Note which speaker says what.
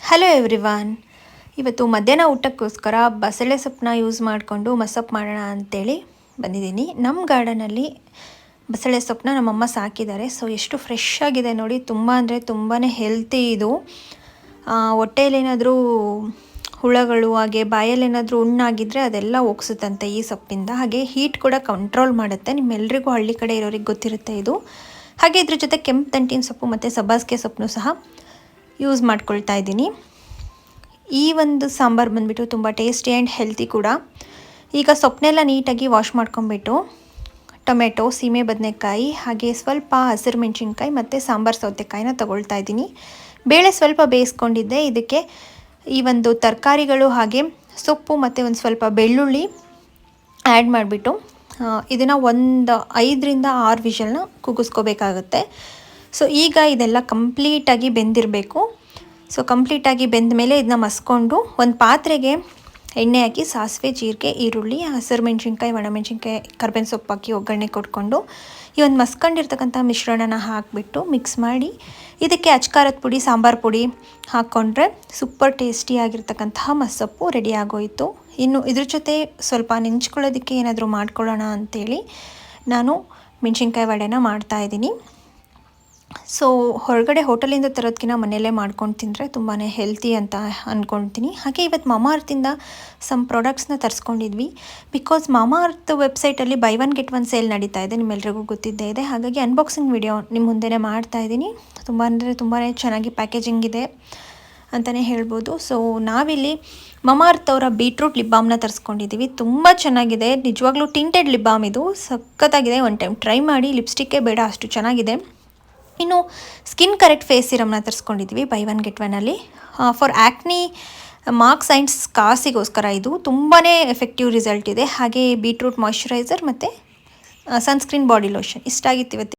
Speaker 1: Hello everyone. ಇವತ್ತು ಮಧ್ಯಾಹ್ನ ಊಟಕ್ಕೋಸ್ಕರ ಬಸಳೆ ಸೊಪ್ಪನ್ನ ಯೂಸ್ ಮಾಡಿಕೊಂಡು ಮಸೊಪ್ಪು ಮಾಡೋಣ ಅಂಥೇಳಿ ಬಂದಿದ್ದೀನಿ. ನಮ್ಮ ಗಾರ್ಡನಲ್ಲಿ ಬಸಳೆ ಸೊಪ್ಪನ್ನ ನಮ್ಮಮ್ಮ ಸಾಕಿದ್ದಾರೆ. ಸೊ ಎಷ್ಟು ಫ್ರೆಶ್ ಆಗಿದೆ ನೋಡಿ, ತುಂಬ ಅಂದರೆ ತುಂಬಾ ಹೆಲ್ತಿ ಇದು. ಹೊಟ್ಟೆಯಲ್ಲೇನಾದರೂ ಹುಳಗಳು ಹಾಗೆ ಬಾಯಲ್ಲೇನಾದರೂ ಹುಣ್ಣಾಗಿದ್ದರೆ ಅದೆಲ್ಲ ಹೋಗ್ಸುತ್ತಂತೆ ಈ ಸೊಪ್ಪಿಂದ. ಹಾಗೆ ಹೀಟ್ ಕೂಡ ಕಂಟ್ರೋಲ್ ಮಾಡುತ್ತೆ. ನಿಮ್ಮೆಲ್ರಿಗೂ ಹಳ್ಳಿ ಕಡೆ ಇರೋರಿಗೆ ಗೊತ್ತಿರುತ್ತೆ ಇದು. ಹಾಗೆ ಇದ್ರ ಜೊತೆ ಕೆಂಪು ದಂಟಿನ ಸೊಪ್ಪು ಮತ್ತು ಸಬ್ಬಾಸಿಗೆ ಸೊಪ್ಪನ್ನು ಸಹ ಯೂಸ್ ಮಾಡ್ಕೊಳ್ತಾ ಇದ್ದೀನಿ. ಈ ಒಂದು ಸಾಂಬಾರು ಬಂದುಬಿಟ್ಟು ತುಂಬ ಟೇಸ್ಟಿ ಆ್ಯಂಡ್ ಹೆಲ್ತಿ ಕೂಡ. ಈಗ ಸೊಪ್ಪನ್ನೆಲ್ಲ ನೀಟಾಗಿ ವಾಶ್ ಮಾಡ್ಕೊಂಬಿಟ್ಟು ಟೊಮೆಟೊ, ಸೀಮೆ ಬದನೆಕಾಯಿ ಹಾಗೆ ಸ್ವಲ್ಪ ಹಸಿರು ಮೆಣಸಿನ್ಕಾಯಿ ಮತ್ತು ಸಾಂಬಾರು ಸೌತೆಕಾಯಿನ ತೊಗೊಳ್ತಾ ಇದ್ದೀನಿ. ಬೇಳೆ ಸ್ವಲ್ಪ ಬೇಯಿಸ್ಕೊಂಡಿದ್ದೆ. ಇದಕ್ಕೆ ಈ ಒಂದು ತರಕಾರಿಗಳು ಹಾಗೆ ಸೊಪ್ಪು ಮತ್ತು ಒಂದು ಸ್ವಲ್ಪ ಬೆಳ್ಳುಳ್ಳಿ ಆ್ಯಡ್ ಮಾಡಿಬಿಟ್ಟು ಇದನ್ನು ಒಂದು 5-6 ವಿಷಲ್ನ ಕೂಗಿಸ್ಕೋಬೇಕಾಗುತ್ತೆ. ಸೊ ಈಗ ಇದೆಲ್ಲ ಕಂಪ್ಲೀಟಾಗಿ ಬೆಂದಿರಬೇಕು. ಸೊ ಕಂಪ್ಲೀಟಾಗಿ ಬೆಂದ ಮೇಲೆ ಇದನ್ನ ಮಸ್ಕೊಂಡು ಒಂದು ಪಾತ್ರೆಗೆ ಎಣ್ಣೆ ಹಾಕಿ ಸಾಸಿವೆ, ಜೀರಿಗೆ, ಈರುಳ್ಳಿ, ಹಸಿರು ಮೆಣಸಿನ್ಕಾಯಿ, ಒಣಮೆಣಸಿನ್ಕಾಯಿ, ಕರ್ಬೇವಿನ ಸೊಪ್ಪು ಹಾಕಿ ಒಗ್ಗರಣೆ ಕೊಟ್ಕೊಂಡು ಈ ಒಂದು ಮಸ್ಕೊಂಡಿರ್ತಕ್ಕಂಥ ಮಿಶ್ರಣನ ಹಾಕಿಬಿಟ್ಟು ಮಿಕ್ಸ್ ಮಾಡಿ ಇದಕ್ಕೆ ಅಚ್ಕಾರದ ಪುಡಿ, ಸಾಂಬಾರು ಪುಡಿ ಹಾಕ್ಕೊಂಡ್ರೆ ಸೂಪರ್ ಟೇಸ್ಟಿಯಾಗಿರ್ತಕ್ಕಂತಹ ಮಸ್ಸೊಪ್ಪು ರೆಡಿ ಆಗೋಯಿತು. ಇನ್ನು ಇದ್ರ ಜೊತೆ ಸ್ವಲ್ಪ ನೆಂಚ್ಕೊಳ್ಳೋದಕ್ಕೆ ಏನಾದರೂ ಮಾಡ್ಕೊಳ್ಳೋಣ ಅಂಥೇಳಿ ನಾನು ಮೆಣಸಿನ್ಕಾಯಿ ವಡೆನ ಮಾಡ್ತಾಯಿದ್ದೀನಿ. ಸೊ ಹೊರಗಡೆ ಹೋಟೆಲಿಂದ ತರೋದಕ್ಕಿಂತ ಮನೆಯಲ್ಲೇ ಮಾಡ್ಕೊಂಡು ತಿಂದರೆ ತುಂಬಾ ಹೆಲ್ತಿ ಅಂತ ಅಂದ್ಕೊಳ್ತೀನಿ. ಹಾಗೆ ಇವತ್ತು ಮಾಮಾಅರ್ತಿಂದ ಸಮ್ ಪ್ರಾಡಕ್ಟ್ಸ್ನ ತರಿಸ್ಕೊಂಡಿದ್ವಿ. ಬಿಕಾಸ್ ಮಾಮಾಅರ್ತ್ ವೆಬ್ಸೈಟಲ್ಲಿ by one get one sale ನಡೀತಾ ಇದೆ, ನಿಮ್ಮೆಲ್ರಿಗೂ ಗೊತ್ತಿದ್ದೇ ಇದೆ. ಹಾಗಾಗಿ ಅನ್ಬಾಕ್ಸಿಂಗ್ ವಿಡಿಯೋ ನಿಮ್ಮ ಮುಂದೆನೇ ಮಾಡ್ತಾಯಿದ್ದೀನಿ. ತುಂಬ ಅಂದರೆ ತುಂಬಾ ಚೆನ್ನಾಗಿ ಪ್ಯಾಕೇಜಿಂಗ್ ಇದೆ ಅಂತಲೇ ಹೇಳ್ಬೋದು. ಸೊ ನಾವಿಲ್ಲಿ ಮಾಮಾಅರ್ತ್ ಅವರ ಬೀಟ್ರೂಟ್ ಲಿಪ್ ಬಾಮ್ನ ತರಿಸ್ಕೊಂಡಿದ್ದೀವಿ. ತುಂಬ ಚೆನ್ನಾಗಿದೆ, ನಿಜವಾಗ್ಲೂ ಟಿಂಟೆಡ್ ಲಿಪ್ ಬಾಮ್ ಇದು, ಸಖತ್ತಾಗಿದೆ. ಒನ್ ಟೈಮ್ ಟ್ರೈ ಮಾಡಿ, ಲಿಪ್ಸ್ಟಿಕ್ಕೇ ಬೇಡ ಅಷ್ಟು ಚೆನ್ನಾಗಿದೆ. ಇನ್ನು ಸ್ಕಿನ್ ಕರೆಕ್ಟ್ ಫೇಸ್ ಸಿರಮ್ನ ತರಿಸ್ಕೊಂಡಿದ್ವಿ ಬೈ ಒನ್ ಗೆಟ್ ಒನ್ನಲ್ಲಿ. ಫಾರ್ ಆ್ಯಕ್ನಿ ಮಾರ್ಕ್ಸ್ ಆ್ಯಂಡ್ ಸ್ಕಾರ್ಸಿಗೋಸ್ಕರ ಇದು ತುಂಬಾ ಎಫೆಕ್ಟಿವ್ ರಿಸಲ್ಟ್ ಇದೆ. ಹಾಗೆ ಬೀಟ್ರೂಟ್ ಮಾಯ್ಶ್ಚರೈಸರ್ ಮತ್ತು ಸನ್ಸ್ಕ್ರೀನ್ ಬಾಡಿ ಲೋಷನ್ ಇಷ್ಟಾಗಿತ್ತು ಇವತ್ತು.